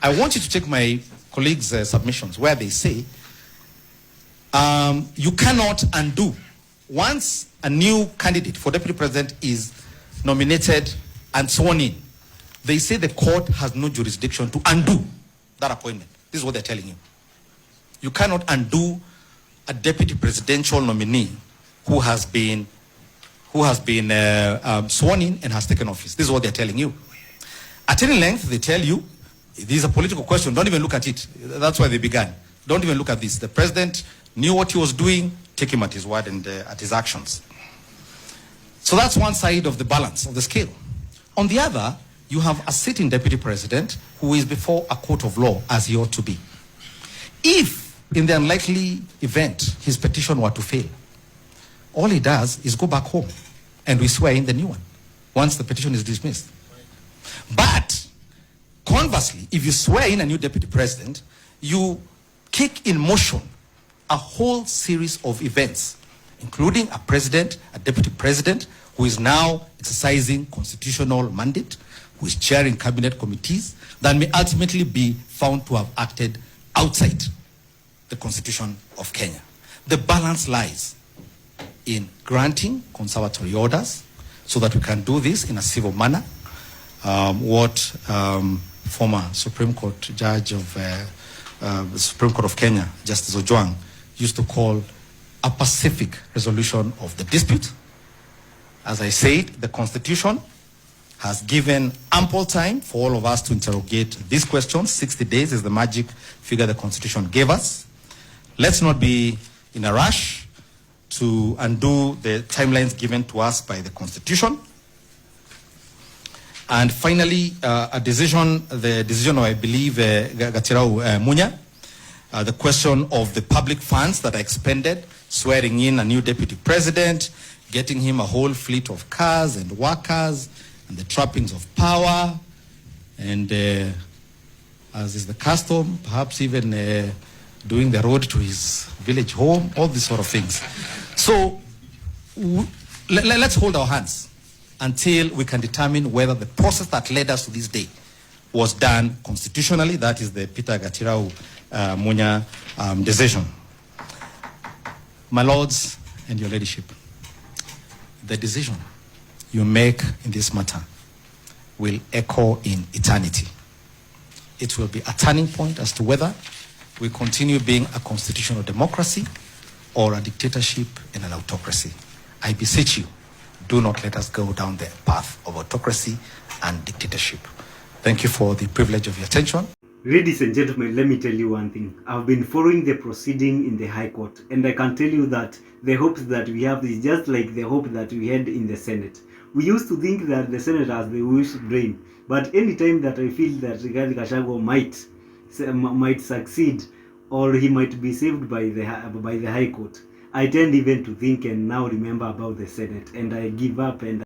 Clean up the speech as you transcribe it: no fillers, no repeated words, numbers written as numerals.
I want you to take my colleagues' submissions where they say you cannot undo. Once a new candidate for deputy president is nominated and sworn in, they say the court has no jurisdiction to undo that appointment. This is what they're telling you. You cannot undo a deputy presidential nominee who has been sworn in and has taken office. This is what they're telling you. At any length, they tell you, this is a political question, don't even look at it. That's why they began. Don't even look at this. The president knew what he was doing, take him at his word and at his actions. So that's one side of the balance of the scale. On the other, you have a sitting deputy president who is before a court of law, as he ought to be. If, in the unlikely event, his petition were to fail, all he does is go back home and we swear in the new one once the petition is dismissed. But conversely, if you swear in a new deputy president, you kick in motion a whole series of events, including a president, a deputy president, who is now exercising constitutional mandate, who is chairing cabinet committees, that may ultimately be found to have acted outside the Constitution of Kenya. The balance lies in granting conservatory orders so that we can do this in a civil manner. What former Supreme Court judge of the Supreme Court of Kenya, Justice Ojwang, used to call a pacific resolution of the dispute. As I said, the Constitution has given ample time for all of us to interrogate these questions. 60 days is the magic figure the Constitution gave us. Let's not be in a rush to undo the timelines given to us by the Constitution. And finally, the decision of, I believe, Gachagua Munya, the question of the public funds that are expended, swearing in a new deputy president, getting him a whole fleet of cars and workers, and the trappings of power, and as is the custom, perhaps even doing the road to his village home, all these sort of things. So let's hold our hands until we can determine whether the process that led us to this day was done constitutionally. That is the Peter Gachagua Munya decision. My lords and your ladyship, the decision you make in this matter will echo in eternity. It will be a turning point as to whether we continue being a constitutional democracy or a dictatorship and an autocracy. I beseech you, do not let us go down the path of autocracy and dictatorship. Thank you for the privilege of your attention. Ladies and gentlemen, let me tell you one thing. I've been following the proceeding in the High Court, and I can tell you that the hopes that we have is just like the hope that we had in the Senate. We used to think that the Senate has the wish brain, but anytime that I feel that Gachagua might succeed or he might be saved by the High Court, I tend even to think and now remember about the Senate, and I give up and